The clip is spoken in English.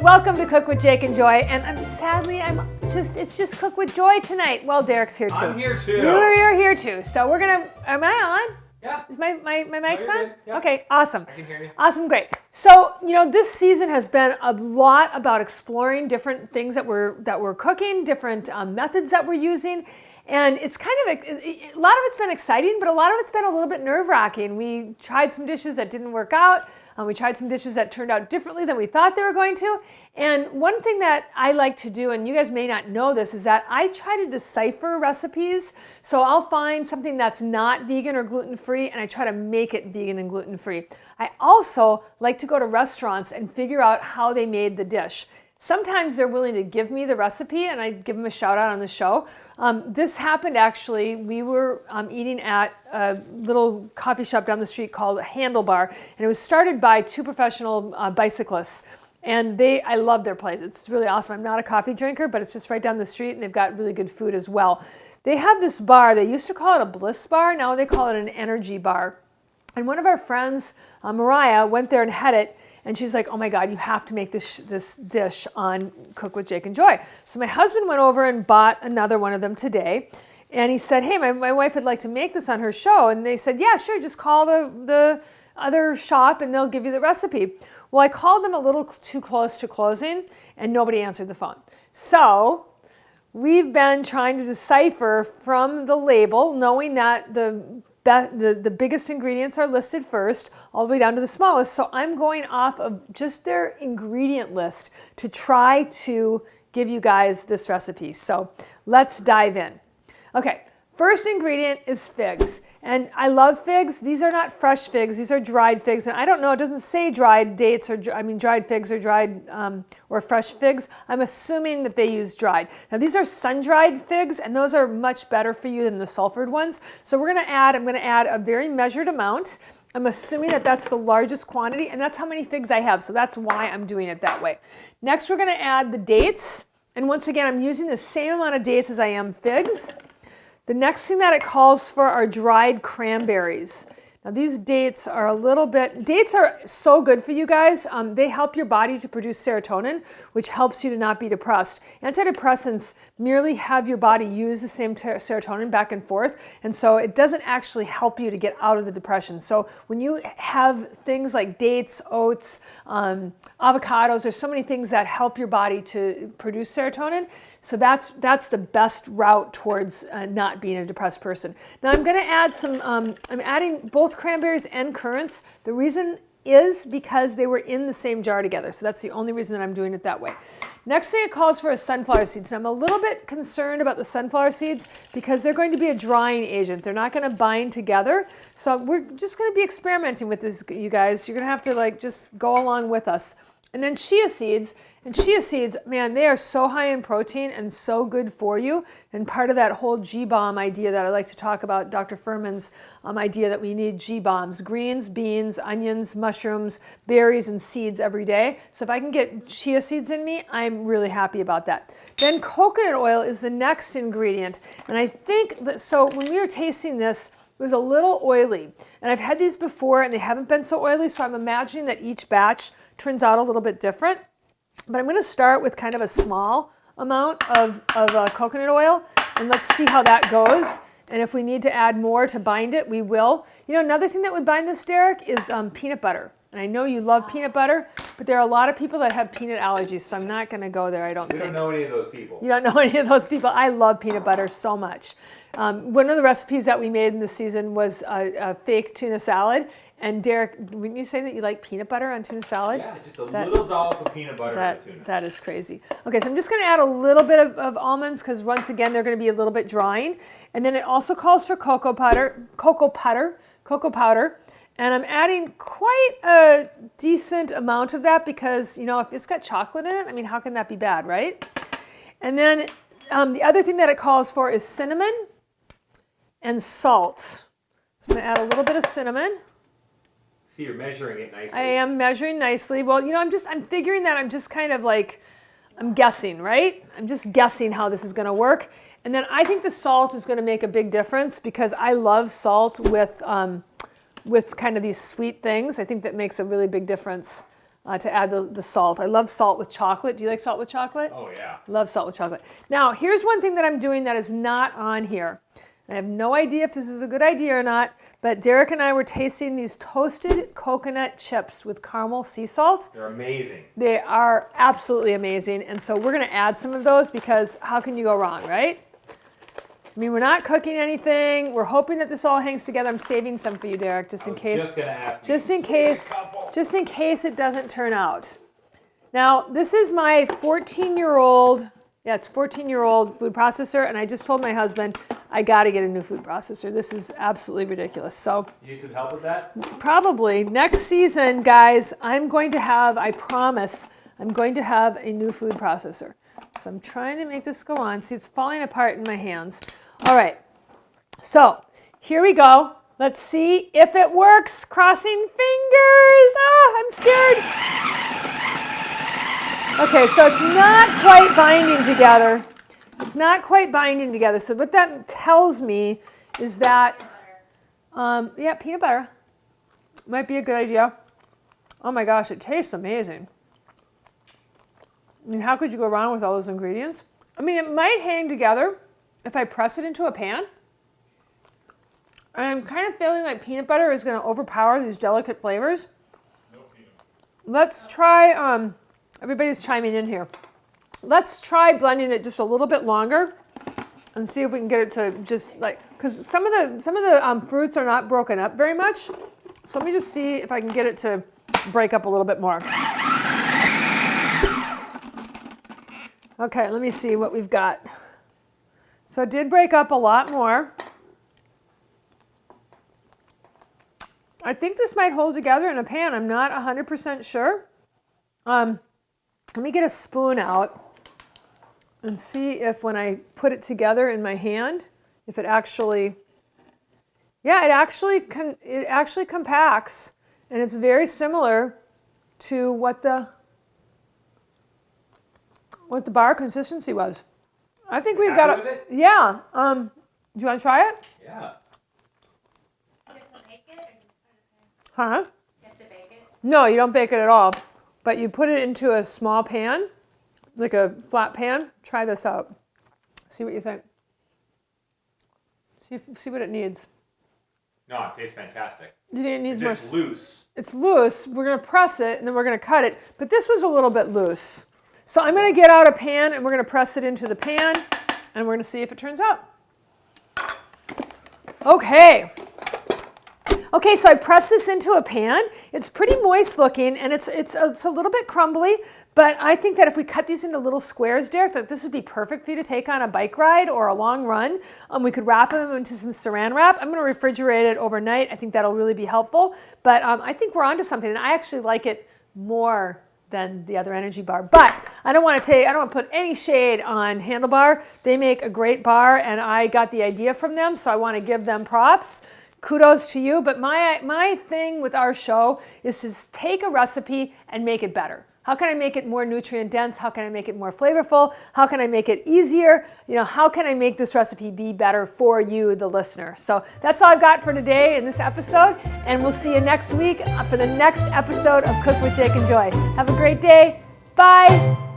Welcome to Cook with Jake and Joy, and it's just Cook with Joy tonight. Well, Derek's here too. I'm here too. You're here too. So we're gonna, am I on? Yeah. Is my mic on? Yeah. Okay, awesome. I can hear you. Awesome, great. So, this season has been a lot about exploring different things that we're cooking, different methods that we're using. And it's kind of, a lot of it's been exciting, but a lot of it's been a little bit nerve-wracking. We tried some dishes that didn't work out. We tried some dishes that turned out differently than we thought they were going to. And one thing that I like to do, and you guys may not know this, is that I try to decipher recipes. So I'll find something that's not vegan or gluten-free, and I try to make it vegan and gluten-free. I also like to go to restaurants and figure out how they made the dish. Sometimes they're willing to give me the recipe, and I give them a shout out on the show. This happened actually, we were eating at a little coffee shop down the street called Handlebar, and it was started by two professional bicyclists. And I love their place. It's really awesome. I'm not a coffee drinker, but it's just right down the street, and they've got really good food as well. They have this bar, they used to call it a bliss bar, now they call it an energy bar. And one of our friends, Mariah, went there and had it. And she's like, oh my God, you have to make this dish on Cook with Jake and Joy. So my husband went over and bought another one of them today. And he said, hey, my wife would like to make this on her show. And they said, yeah, sure, just call the other shop and they'll give you the recipe. Well, I called them a little too close to closing and nobody answered the phone. So we've been trying to decipher from the label, knowing that the biggest ingredients are listed first, all the way down to the smallest. So I'm going off of just their ingredient list to try to give you guys this recipe. So let's dive in. Okay, first ingredient is figs. And I love figs. These are not fresh figs. These are dried figs. And I don't know, it doesn't say dried dates or, dried figs or dried or fresh figs. I'm assuming that they use dried. Now these are sun-dried figs, and those are much better for you than the sulfured ones. So I'm gonna add a very measured amount. I'm assuming that that's the largest quantity, and that's how many figs I have. So that's why I'm doing it that way. Next, we're gonna add the dates. And once again, I'm using the same amount of dates as I am figs. The next thing that it calls for are dried cranberries. Now these dates are dates are so good for you guys. They help your body to produce serotonin, which helps you to not be depressed. Antidepressants merely have your body use the same serotonin back and forth, and so it doesn't actually help you to get out of the depression. So when you have things like dates, oats, avocados, there's so many things that help your body to produce serotonin. So that's the best route towards not being a depressed person. Now I'm going to add I'm adding both cranberries and currants. The reason is because they were in the same jar together. So that's the only reason that I'm doing it that way. Next thing it calls for is sunflower seeds. And I'm a little bit concerned about the sunflower seeds because they're going to be a drying agent. They're not going to bind together. So we're just going to be experimenting with this, you guys. You're going to have to just go along with us. And then chia seeds. And chia seeds, man, they are so high in protein and so good for you. And part of that whole G-bomb idea that I like to talk about, Dr. Furman's idea that we need G-bombs, greens, beans, onions, mushrooms, berries, and seeds every day. So if I can get chia seeds in me, I'm really happy about that. Then coconut oil is the next ingredient. And I think that, so when we were tasting this, it was a little oily. And I've had these before and they haven't been so oily, so I'm imagining that each batch turns out a little bit different. But I'm going to start with kind of a small amount of coconut oil, and let's see how that goes. And if we need to add more to bind it, we will. Another thing that would bind this, Derek, is peanut butter. And I know you love peanut butter, but there are a lot of people that have peanut allergies, so I'm not going to go there, I don't think. You don't know any of those people. You don't know any of those people. I love peanut butter so much. One of the recipes that we made in this season was a fake tuna salad. And Derek, wouldn't you say that you like peanut butter on tuna salad? Yeah, just little dollop of peanut butter on tuna. That is crazy. Okay, so I'm just going to add a little bit of almonds because once again, they're going to be a little bit drying. And then it also calls for cocoa powder. And I'm adding quite a decent amount of that because, if it's got chocolate in it, how can that be bad, right? And then the other thing that it calls for is cinnamon and salt. So I'm going to add a little bit of cinnamon. See, you're measuring it nicely. I am measuring nicely. Well, I'm figuring that I'm just kind of I'm guessing, right? I'm just guessing how this is going to work. And then I think the salt is going to make a big difference because I love salt with kind of these sweet things. I think that makes a really big difference to add the salt. I love salt with chocolate. Do you like salt with chocolate? Oh, yeah. Love salt with chocolate. Now, here's one thing that I'm doing that is not on here. I have no idea if this is a good idea or not, but Derek and I were tasting these toasted coconut chips with caramel sea salt. They're amazing. They are absolutely amazing, and so we're going to add some of those because how can you go wrong, right? I mean, we're not cooking anything. We're hoping that this all hangs together. I'm saving some for you, Derek, just in case. Just gonna ask Just in case it doesn't turn out. Now, this is my 14-year-old. Yeah, it's 14-year-old food processor, and I just told my husband I got to get a new food processor. This is absolutely ridiculous. So you need some help with that? probably next season, guys, I'm going to have. I promise, I'm going to have a new food processor. So I'm trying to make this go on. See, it's falling apart in my hands. All right. So here we go. Let's see if it works. Crossing fingers. I'm scared. Okay, so it's not quite binding together. It's not quite binding together. So what that tells me is that, yeah, peanut butter might be a good idea. Oh my gosh, it tastes amazing. I mean, how could you go wrong with all those ingredients? I mean, it might hang together if I press it into a pan. And I'm kind of feeling like peanut butter is going to overpower these delicate flavors. No peanut. Let's try, everybody's chiming in here. Let's try blending it just a little bit longer and see if we can get it to just like, because some of the fruits are not broken up very much. So let me just see if I can get it to break up a little bit more. Okay, let me see what we've got. So it did break up a lot more. I think this might hold together in a pan. I'm not 100% sure. Let me get a spoon out and see if when I put it together in my hand, if it actually, yeah, it actually compacts, and it's very similar to what the bar consistency was. I think we've got it. Yeah. Do you want to try it? Yeah. Huh? You have to bake it? No, you don't bake it at all. But you put it into a small pan, like a flat pan. Try this out. See what you think. See what it needs. No, it tastes fantastic. Do you think it needs It's more? just loose. It's loose. We're going to press it, and then we're going to cut it. But this was a little bit loose. So I'm going to get out a pan, and we're going to press it into the pan, and we're going to see if it turns out. Okay. Okay, so I pressed this into a pan. It's pretty moist looking, and it's a little bit crumbly, but I think that if we cut these into little squares, Derek, that this would be perfect for you to take on a bike ride or a long run. We could wrap them into some saran wrap. I'm going to refrigerate it overnight. I think that'll really be helpful, but I think we're onto something, and I actually like it more than the other energy bar. But I don't want to put any shade on Handlebar. They make a great bar, and I got the idea from them, so I want to give them props. Kudos to you, but my thing with our show is to take a recipe and make it better. How can I make it more nutrient dense? How can I make it more flavorful? How can I make it easier? How can I make this recipe be better for you, the listener? So that's all I've got for today in this episode, and we'll see you next week for the next episode of Cook with Jake and Joy. Have a great day. Bye.